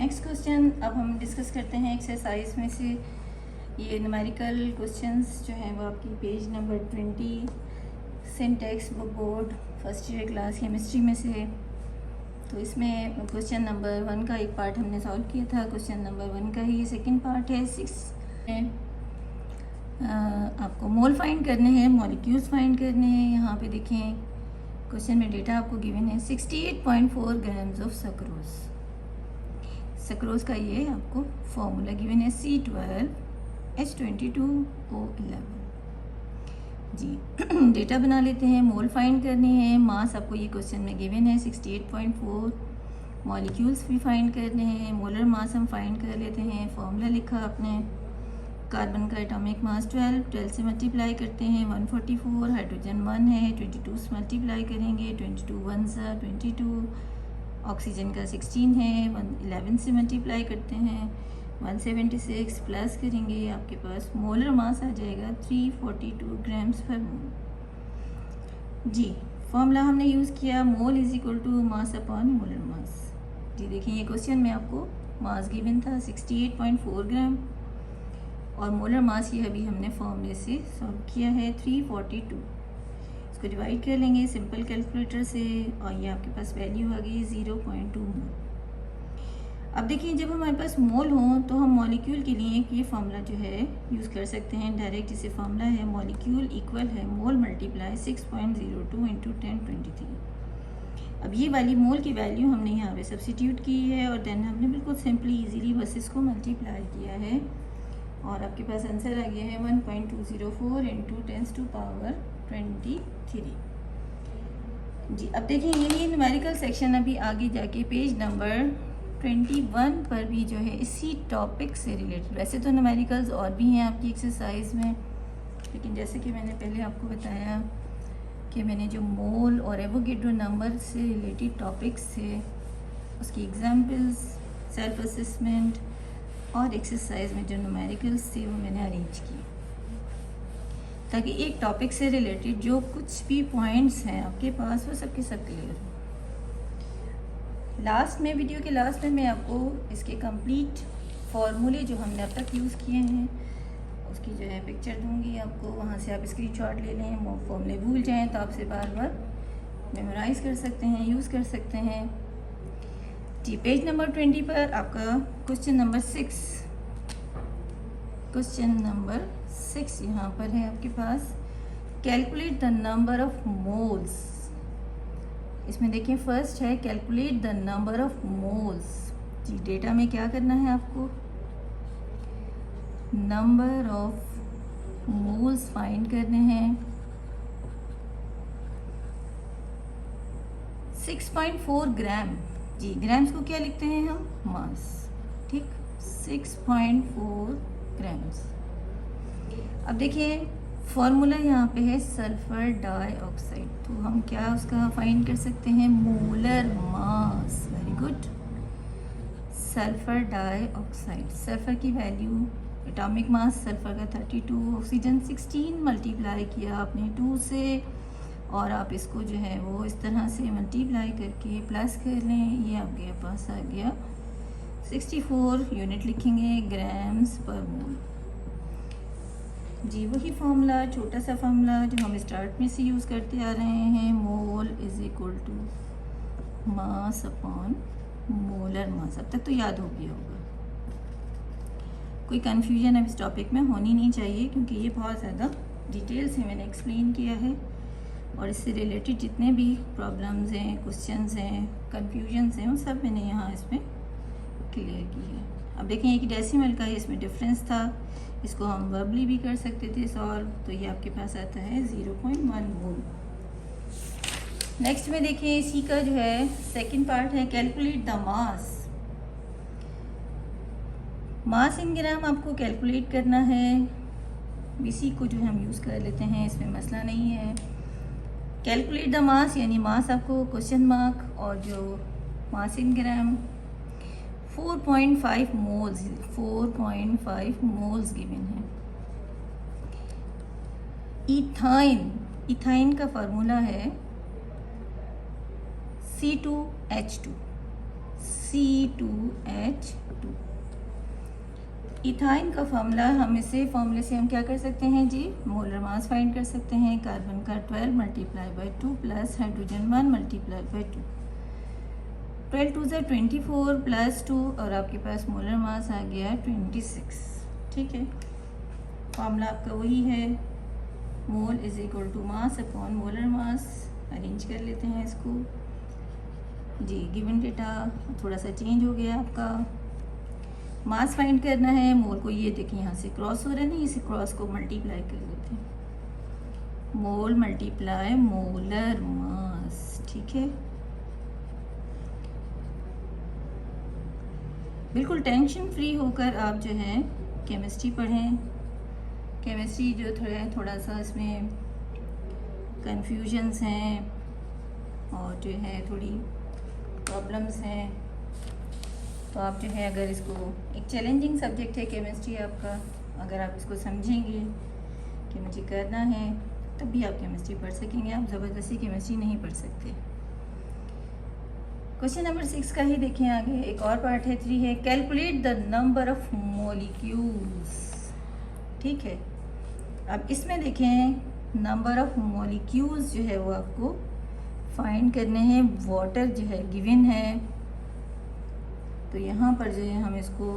Next question अब हम discuss करते हैं एक्सरसाइज में से। ये न्यूमेरिकल क्वेश्चंस जो हैं वो आपकी page number 20 syntax book board first year class chemistry में से है। तो इसमें क्वेश्चन नंबर 1 का एक पार्ट हमने सॉल्व किया था। क्वेश्चन नंबर 1 का ही सेकंड पार्ट है। 6 है, आपको मोल फाइंड करने हैं, मॉलिक्यूल्स फाइंड करने हैं। यहाँ पे देखें क्वेश्चन में डेटा आपको गिवन है 68.4 ग्राम्स ऑफ सक्रोज। सक्रोज का ये आपको फॉर्मूला गिवन है C12H22O11 जी। डेटा बना लेते हैं, मोल फाइंड करनी है, मास आपको ये क्वेश्चन में गिवन है 68.4, मॉलिक्यूल्स भी फाइंड करने हैं, मोलर मास हम फाइंड कर लेते हैं। फॉर्मूला लिखा आपने, कार्बन का एटॉमिक मास 12 से मल्टीप्लाई करते हैं 144, हाइड्रोजन 1 है 22 से मल्टीप्लाई करेंगे 22 1 सा 22, ऑक्सीजन का 16 है 11 से मल्टीप्लाई करते हैं 176 प्लस करेंगे, आपके पास मोलर मास आ जाएगा 342 ग्राम्स पर मोल जी। फॉर्मूला हमने यूज़ किया mole is equal to mass upon molar mass जी। देखिए ये क्वेश्चन में आपको मास गिवन था 68.4 ग्राम और मोलर मास ये अभी हमने फॉर्मूले से सॉल्व किया है 342। इसको डिवाइड कर लेंगे सिंपल कैलकुलेटर से और ये आपके पास वैल्यू आ गई 0.2 मोल। अब देखिए जब हमारे पास मोल हो तो हम मॉलिक्यूल के लिए ये फार्मूला जो है यूज़ कर सकते हैं डायरेक्ट। इसे फार्मूला है मॉलिक्यूल इक्वल है मोल मल्टीप्लाई 6.02 इंटू 1023। अब ये वाली मोल की वैल्यू हमने यहाँ पे सब्सिट्यूट की है और देन हमने बिल्कुल सिंपली इजीली बस इसको मल्टीप्लाई किया है और आपके पास आंसर आ गया है 1.204 इंटू 10⁻23 जी। अब देखिए ये न्यूमेरिकल सेक्शन अभी आगे जाके पेज नंबर 21 पर भी जो है इसी टॉपिक से रिलेटेड। वैसे तो न्यूमेरिकल्स और भी हैं आपकी एक्सरसाइज में, लेकिन जैसे कि मैंने पहले आपको बताया कि मैंने जो मोल और एवोगेड्रो नंबर से रिलेटेड टॉपिक्स थे उसकी एग्जाम्पल्स, सेल्फ असेसमेंट और एक्सरसाइज में जो न्यूमेरिकल्स थे वो मैंने अरेंज किए ताकि एक टॉपिक से रिलेटेड जो कुछ भी पॉइंट्स हैं आपके पास वो सब के सब क्लियर हो। लास्ट में वीडियो के लास्ट में मैं आपको इसके कंप्लीट फॉर्मूले जो हमने अब तक यूज़ किए हैं उसकी जो है पिक्चर दूंगी आपको, वहाँ से आप स्क्रीनशॉट ले लें। वो फॉर्मूले भूल जाएं तो आपसे बार बार मेमोराइज़ कर सकते हैं, यूज़ कर सकते हैं जी। पेज नंबर 20 पर आपका क्वेश्चन नंबर 6 यहाँ पर है आपके पास। Calculate the number of moles. इसमें देखिए फर्स्ट है calculate the number of moles जी। डेटा में क्या करना है आपको, नंबर ऑफ मोल्स फाइंड करने हैं। 6.4 ग्राम जी। ग्राम्स को क्या लिखते हैं हम, मास, ठीक। 6.4 ग्राम्स। अब देखिए फॉर्मूला यहाँ पे है सल्फर डाइऑक्साइड, तो हम क्या उसका फाइंड कर सकते हैं, molar mass. Very good. Sulphur dioxide, sulphur की वैल्यू एटॉमिक मास सल्फर का 32, ऑक्सीजन 16 मल्टीप्लाई किया आपने 2 से और आप इसको जो है वो इस तरह से मल्टीप्लाई करके प्लस कर लें, ये आपके पास आ गया 64 यूनिट लिखेंगे ग्राम्स पर मोल जी। वही फार्मूला, छोटा सा फार्मूला जो हम स्टार्ट में से यूज़ करते आ रहे हैं, mole is equal to mass upon molar mass. अब तक तो याद हो गया होगा, कोई कन्फ्यूजन अब इस टॉपिक में होनी नहीं चाहिए क्योंकि ये बहुत ज़्यादा डिटेल से मैंने एक्सप्लेन किया है और इससे रिलेटेड जितने भी प्रॉब्लम्स हैं, क्वेश्चंस हैं, कन्फ्यूजन्स हैं, वो सब मैंने यहाँ इसमें क्लियर की है। अब देखें एक डेसिमल का इसमें डिफरेंस था, इसको हम वर्बली भी कर सकते थे सॉल्व, तो ये आपके पास आता है 0.1 मोल। नेक्स्ट में देखिए इसी का जो है सेकंड पार्ट है कैलकुलेट द मास। मास इन ग्राम आपको कैलकुलेट करना है, इसी को जो हम यूज़ कर लेते हैं, इसमें मसला नहीं है। कैलकुलेट द मास यानी मास आपको क्वेश्चन मार्क और जो मास इन ग्राम 4.5 मोल्स, 4.5 मोल्स गिवन है। इथाइन का फार्मूला है C2H2 C2H2। इथाइन का फॉर्मूला हम फॉर्मूले से हम क्या कर सकते हैं जी, मोलर मास फाइंड कर सकते हैं। कार्बन का 12 multiply by 2 plus hydrogen 1 multiply by 2, 12 2 ज़ा 24 प्लस 2 और आपके पास मोलर मास आ गया 26। ठीक है, फॉर्मूला आपका वही है, mole is equal to mass upon molar mass. Arrange कर लेते हैं इसको जी। गिवन डेटा थोड़ा सा चेंज हो गया आपका। मास फाइंड करना है, मोल को ये देखिए यहाँ से क्रॉस हो रहा है ना, इसी क्रॉस को मल्टीप्लाई कर लेते हैं, मोल मल्टीप्लाई मोलर मास। ठीक है, बिल्कुल टेंशन फ्री होकर आप जो है केमिस्ट्री पढ़ें। केमिस्ट्री जो थोड़ा सा इसमें कन्फ्यूजन्स हैं और जो है थोड़ी प्रॉब्लम्स हैं, तो आप जो है अगर इसको, एक चैलेंजिंग सब्जेक्ट है केमिस्ट्री आपका, अगर आप इसको समझेंगे कि मुझे करना है तब भी आप केमिस्ट्री पढ़ सकेंगे। आप ज़बरदस्ती केमिस्ट्री नहीं पढ़ सकते। क्वेश्चन नंबर 6 का ही देखें आगे, एक और पार्ट है 3 है, calculate the number of molecules. ठीक है, अब इसमें देखें नंबर ऑफ मॉलिक्यूल्स जो है वो आपको फाइंड करने हैं। वाटर जो है गिवन है, तो यहाँ पर जो है हम इसको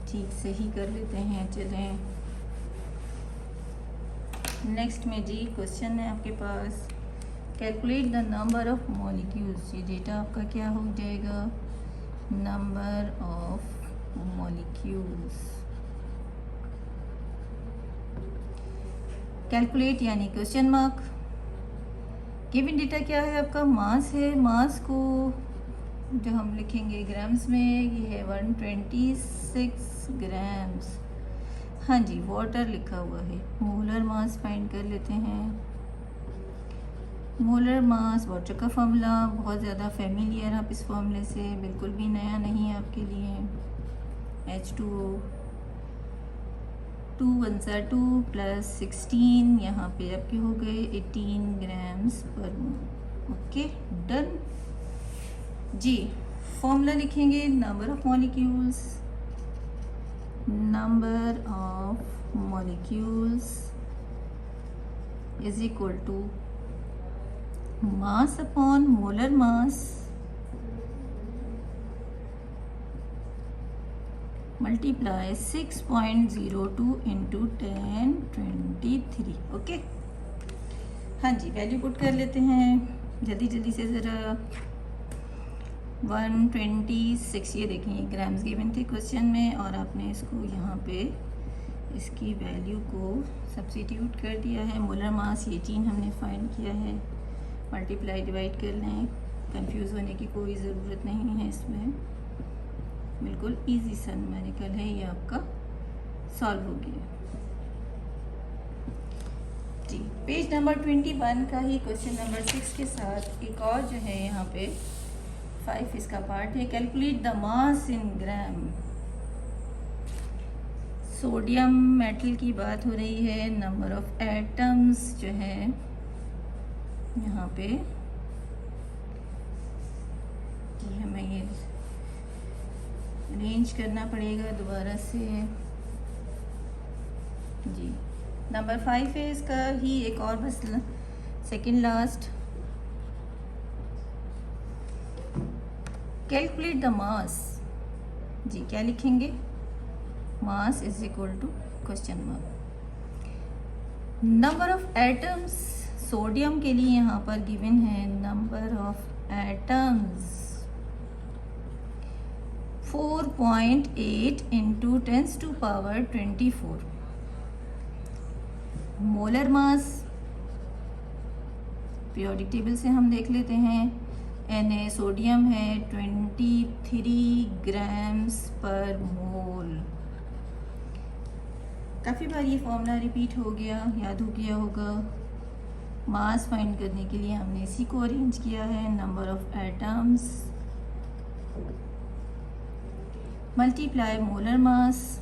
ठीक से ही कर लेते हैं। चलें नेक्स्ट में जी क्वेश्चन है आपके पास, calculate the number of molecules. ये डेटा आपका क्या हो जाएगा, नंबर ऑफ मॉलिक्यूल्स। कैलकुलेट यानी क्वेश्चन मार्क। गिवन डेटा क्या है आपका, मास है। मास को जो हम लिखेंगे ग्राम्स में, ये है 126 ग्राम्स। हाँ जी, वाटर लिखा हुआ है। मोलर मास फाइंड कर लेते हैं। मोलर मास वाटर का फॉर्मूला बहुत ज़्यादा फेमिलियर, आप इस फॉर्मूले से बिल्कुल भी नया नहीं है आपके लिए। H2O 2 1 सा 2 प्लस 16, यहाँ पे आपके हो गए 18 grams per mole. Okay done जी। फॉर्मूला लिखेंगे, number of molecules, number of molecules is equal to mass upon molar mass multiply 6.02 into 1023। Okay, हाँ जी, वैल्यू पुट कर लेते हैं जल्दी जल्दी से ज़रा। 126, ये देखें ग्राम्स गिवन थे क्वेश्चन में, और आपने इसको यहाँ पे इसकी वैल्यू को सब्स्टिट्यूट कर दिया है। मोलर मास 18 हमने फाइंड किया है, मल्टीप्लाई डिवाइड कर लें। कंफ्यूज होने की कोई ज़रूरत नहीं है इसमें, बिल्कुल इजी सा न्यूमेरिकल है, ये आपका सॉल्व हो गया जी। पेज नंबर 21 का ही क्वेश्चन नंबर 6 के साथ एक और जो है यहाँ पे 5 इसका पार्ट है, calculate the mass in gram. Sodium metal की बात हो रही है। नंबर ऑफ एटम्स जो है यहाँ पे जी हमें ये अरेंज करना पड़ेगा दोबारा से जी। नंबर 5 है इसका ही एक और बस second last, calculate the mass जी। क्या लिखेंगे, mass is equal to question mark. Number of atoms sodium के लिए यहाँ पर गिवन है, number of atoms 4.8 into 10⁻²4। Molar mass periodic table से हम देख लेते हैं। Na सोडियम है 23 ग्राम्स पर मोल। काफ़ी बार ये फॉर्मूला रिपीट हो गया, याद हो गया होगा। मास फाइंड करने के लिए हमने इसी को अरेंज किया है, number of atoms multiply molar mass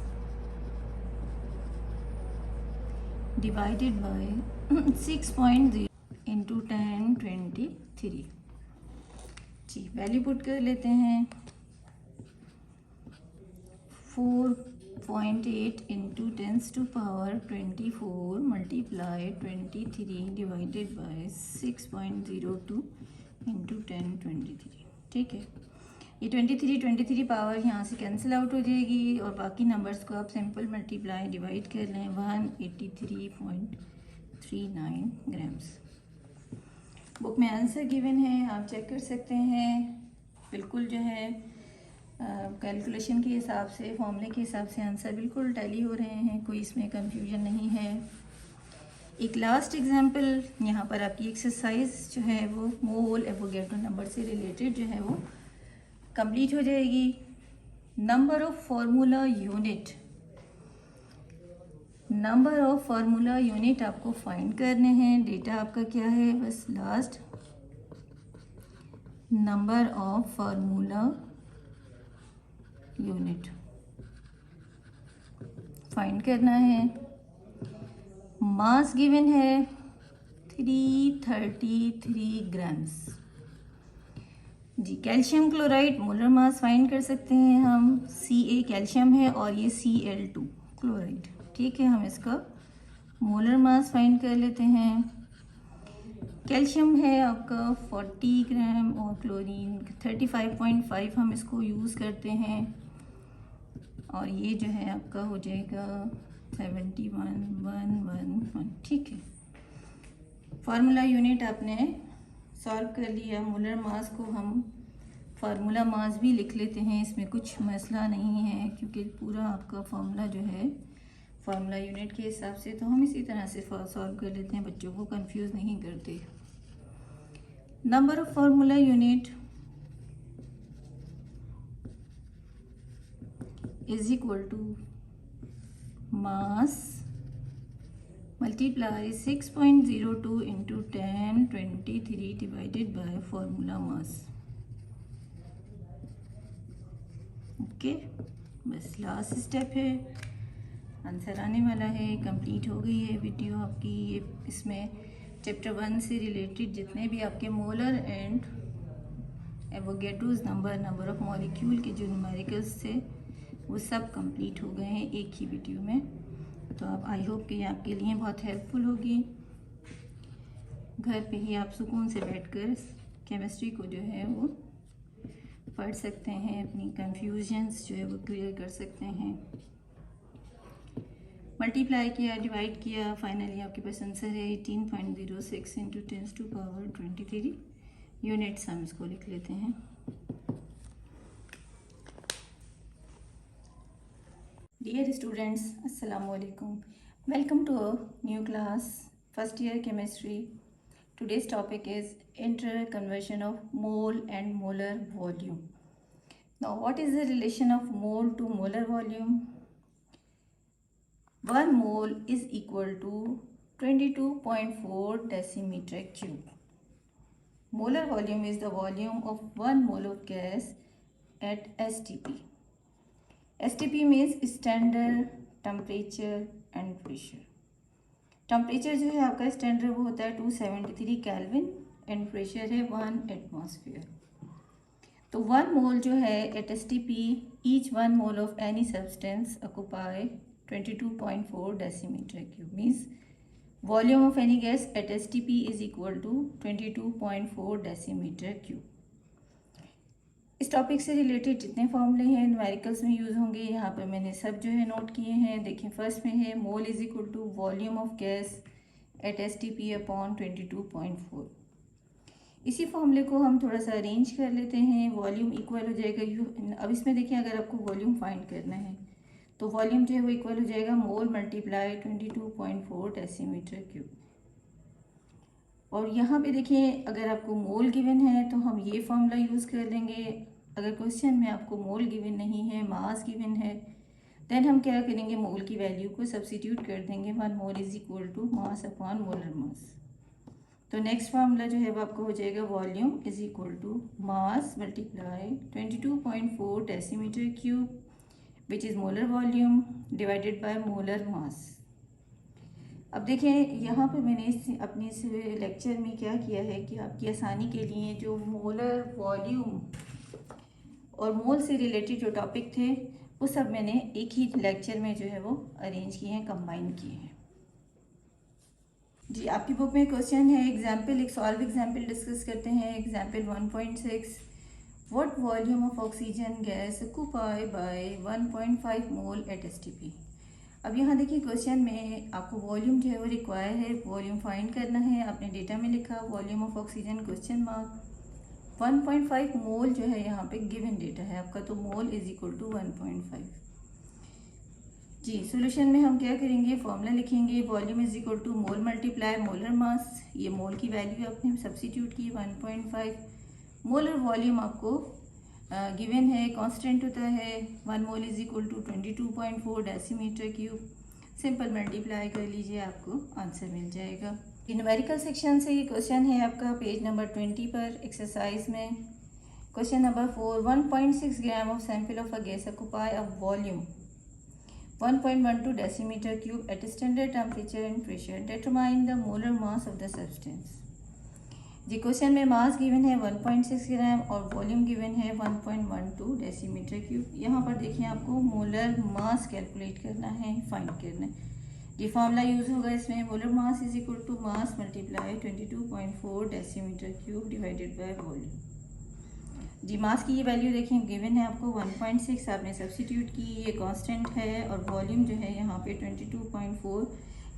divided by 6.0 into 1023 जी। वैल्यू पुट कर लेते हैं 4.8 into 10 to power 24 multiply 23 divided by 6.02 into 10 23। ठीक है, ये 23 पावर यहाँ से कैंसिल आउट हो जाएगी और बाकी नंबर्स को आप सिंपल मल्टीप्लाई डिवाइड कर लें 183.39 ग्राम्स। बुक में आंसर गिवन है, आप चेक कर सकते हैं। बिल्कुल जो है कैलकुलेशन के हिसाब से, फॉर्मूले के हिसाब से आंसर बिल्कुल टैली हो रहे हैं, कोई इसमें कंफ्यूजन नहीं है। एक लास्ट एग्जांपल यहाँ पर आपकी एक्सरसाइज जो है वो मोल एवोगैड्रो नंबर से रिलेटेड जो है वो कंप्लीट हो जाएगी। नंबर ऑफ फार्मूला यूनिट आपको फाइंड करने हैं। डेटा आपका क्या है, बस last number of formula unit find करना है। मास गिवन है 333 ग्राम्स जी। Calcium chloride molar mass find कर सकते हैं हम। Ca कैल्शियम है और ये Cl2 क्लोराइड। ठीक है, हम इसका मोलर मास फाइंड कर लेते हैं। कैल्शियम है आपका 40 ग्राम और क्लोरीन 35.5 हम इसको यूज़ करते हैं और ये जो है आपका हो जाएगा 71,111। ठीक है, फार्मूला यूनिट आपने सॉल्व कर लिया। मोलर मास को हम फार्मूला मास भी लिख लेते हैं, इसमें कुछ मसला नहीं है क्योंकि पूरा आपका फार्मूला जो है फार्मूला यूनिट के हिसाब से, तो हम इसी तरह से सॉल्व कर लेते हैं, बच्चों को कंफ्यूज नहीं करते। Number of formula unit is equal to mass multiply 6.02 into 1023 divided by formula mass. Okay, बस लास्ट स्टेप है, आंसर आने वाला है। कंप्लीट हो गई है वीडियो आपकी। ये इसमें चैप्टर 1 से रिलेटेड जितने भी आपके molar and Avogadro's number of molecule के जो न्यूमेरिकल्स थे वो सब कंप्लीट हो गए हैं एक ही वीडियो में। तो आप आई होप कि ये आपके लिए बहुत हेल्पफुल होगी। घर पे ही आप सुकून से बैठकर केमिस्ट्री को जो है वो पढ़ सकते हैं, अपनी कंफ्यूजन्स जो है वो क्लियर कर सकते हैं। मल्टीप्लाई किया, डिवाइड किया, फाइनली आपके पास आंसर है 18.06 इंटू 10 टू पावर 23 यूनिट्स। हम इसको लिख लेते हैं। डियर स्टूडेंट्स, अस्सलाम वालेकुम। Welcome to a new class, first year chemistry. Today's topic is interconversion of mole and molar volume. Now, what is the relation of mole to molar volume? 1 mole is equal to 22.4 decimeter cube. Molar volume is the volume of 1 mole of gas at STP. STP means standard temperature and pressure. Temperature जो है आपका standard वो होता है 273 kelvin and pressure है 1 atmosphere. तो 1 mole जो है at STP, each 1 mole of any substance occupy 22.4 decimetre cube. Means volume of any gas at STP is equal to 22.4 decimetre cube. इस टॉपिक से रिलेटेड जितने फॉर्मूले हैं न्यूमेरिकल्स में यूज़ होंगे, यहाँ पर मैंने सब जो है नोट किए हैं। देखिए, फर्स्ट में है mole is equal to volume of gas at STP upon 22.4। इसी फॉर्मूले को हम थोड़ा सा अरेंज कर लेते हैं। वॉल्यूम इक्वल हो जाएगा अब इसमें देखिए, अगर आपको वॉल्यूम फाइंड करना है तो वॉल्यूम जो है वो इक्वल हो जाएगा मोल मल्टीप्लाई 22.4 डेसीमीटर क्यूब। और यहाँ पे देखिए, अगर आपको मोल गिवन है तो हम ये फॉर्मूला यूज़ कर लेंगे। अगर क्वेश्चन में आपको मोल गिवन नहीं है, मास गिवन है, देन हम क्या करेंगे, मोल की वैल्यू को सब्स्टिट्यूट कर देंगे। 1 mole is equal to mass upon molar mass. तो नेक्स्ट फार्मूला जो है वो आपको हो जाएगा volume is equal to mass multiply 22.4 decimetre cube which is molar volume divided by molar mass. अब देखें, यहाँ पे मैंने अपने इस लेक्चर में क्या किया है कि आपकी आसानी के लिए जो मोलर वॉल्यूम और मोल से रिलेटेड जो टॉपिक थे वो सब मैंने एक ही लेक्चर में जो है वो अरेंज किए हैं, कंबाइन किए हैं। जी, आपकी बुक में क्वेश्चन है एग्जाम्पल, एक सॉल्व एग्जाम्पल डिस्कस करते हैं। Example 1.6, what volume of oxygen gas occupy by 1.5 mole at STP। अब यहाँ देखिए क्वेश्चन में आपको वॉल्यूम जो है वो रिक्वायर है, वॉल्यूम फाइंड करना है। आपने डेटा में लिखा volume of oxygen question mark 1.5 mole जो है यहाँ पे गिवन डेटा है आपका, तो मोल इज इक्वल टू 1.5। जी, सॉल्यूशन में हम क्या करेंगे, फॉर्मूला लिखेंगे, volume is equal to mole multiply molar mass. ये मोल की वैल्यू आपने सब्स्टिट्यूट की 1.5। मोलर वॉल्यूम आपको गिवन है, कांस्टेंट होता है 1 mole is equal to 22.4 decimetre cube. Simple multiply कर लीजिए, आपको आंसर मिल जाएगा। न्यूमेरिकल सेक्शन से ये क्वेश्चन है आपका पेज नंबर 20 पर एक्सरसाइज में। Question number 4, 1.6 gram of sample of a gas occupy a volume 1.12 decimetre cube at standard temperature and pressure, determine the molar mass of the substance. जी, question में mass given है 1.6 ग्राम और volume given है 1.12 decimetre cube. यहाँ पर देखिए आपको molar mass calculate करना है, फाइंड करना है। जी, फार्मूला यूज़ होगा इसमें, molar mass is equal to mass multiply 22.4 decimetre cube divided by volume. जी, मास की ये वैल्यू देखें गिवन है आपको 1.6, आपने सब्स्टिट्यूट की, ये कांस्टेंट है, और वॉल्यूम जो है यहाँ पे 22.4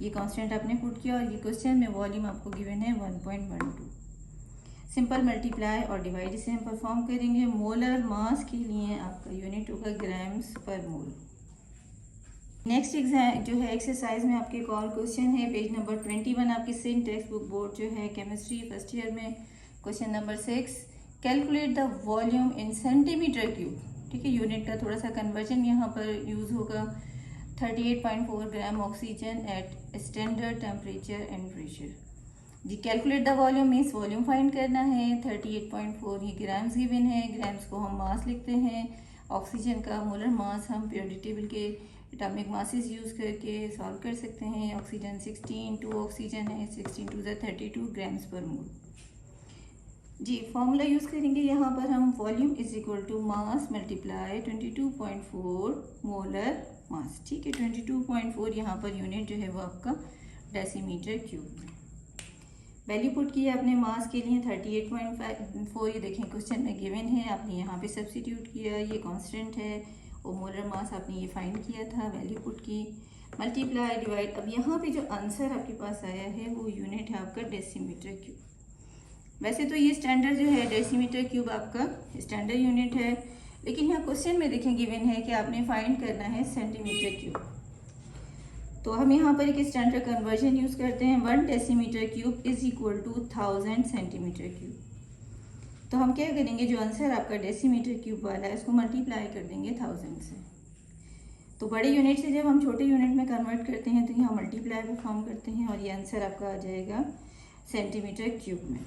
ये कांस्टेंट आपने पुट किया, और ये क्वेश्चन में वॉल्यूम आपको गिवन है 1.12। सिंपल मल्टीप्लाई और डिवाइड से हम परफॉर्म करेंगे। मोलर मास के लिए आपका यूनिट होगा ग्राम्स पर मोल। नेक्स्ट एग्जाम जो है एक्सरसाइज में आपके एक और क्वेश्चन है, पेज नंबर 21 आपकी सेम टेक्स्ट बुक बोर्ड जो है केमिस्ट्री फर्स्ट ईयर में। Question number 6, calculate the volume in centimetre cube. ठीक है, यूनिट का थोड़ा सा कन्वर्जन यहाँ पर यूज़ होगा। 38.4 gram oxygen at standard temperature and pressure. जी, calculate the volume means volume find करना है। 38.4 ये ग्राम्स गिवन है, ग्राम्स को हम मास लिखते हैं। ऑक्सीजन का मोलर मास हम पीरियोडिक टेबल के एटॉमिक मासेस यूज़ करके सॉल्व कर सकते हैं। ऑक्सीजन 16, 2 ऑक्सीजन है, 16 2 32 ग्राम्स पर मोल। जी, फॉर्मूला यूज़ करेंगे यहाँ पर हम, volume is equal to mass multiply 22.4 molar mass. ठीक है, 22.4 यहाँ पर यूनिट जो है वो आपका डेसीमीटर क्यूब में। वैल्यू पुट की आपने मास के लिए 38.4, ये देखें क्वेश्चन में गिवन है, आपने यहाँ पे सब्स्टिट्यूट किया, ये कांस्टेंट है, और मोलर मास आपने ये फाइंड किया था, वैल्यू पुट की, मल्टीप्लाई डिवाइड। अब यहाँ पे जो आंसर आपके पास आया है वो यूनिट है आपका डेसीमीटर क्यूब। वैसे तो ये स्टैंडर्ड जो है डेसीमीटर क्यूब आपका स्टैंडर्ड यूनिट है, लेकिन यहाँ क्वेश्चन में देखें गिवन है कि आपने फाइंड करना है सेंटीमीटर क्यूब। तो हम यहाँ पर एक स्टैंडर्ड कन्वर्जन यूज़ करते हैं। 1 decimetre cube is equal to 1000 centimetre cube. तो हम क्या करेंगे, जो आंसर आपका डेसीमीटर क्यूब वाला है इसको मल्टीप्लाई कर देंगे 1000 से। तो बड़े यूनिट से जब हम छोटे यूनिट में कन्वर्ट करते हैं तो यहाँ मल्टीप्लाई परफॉर्म करते हैं, और ये आंसर आपका आ जाएगा सेंटीमीटर क्यूब में।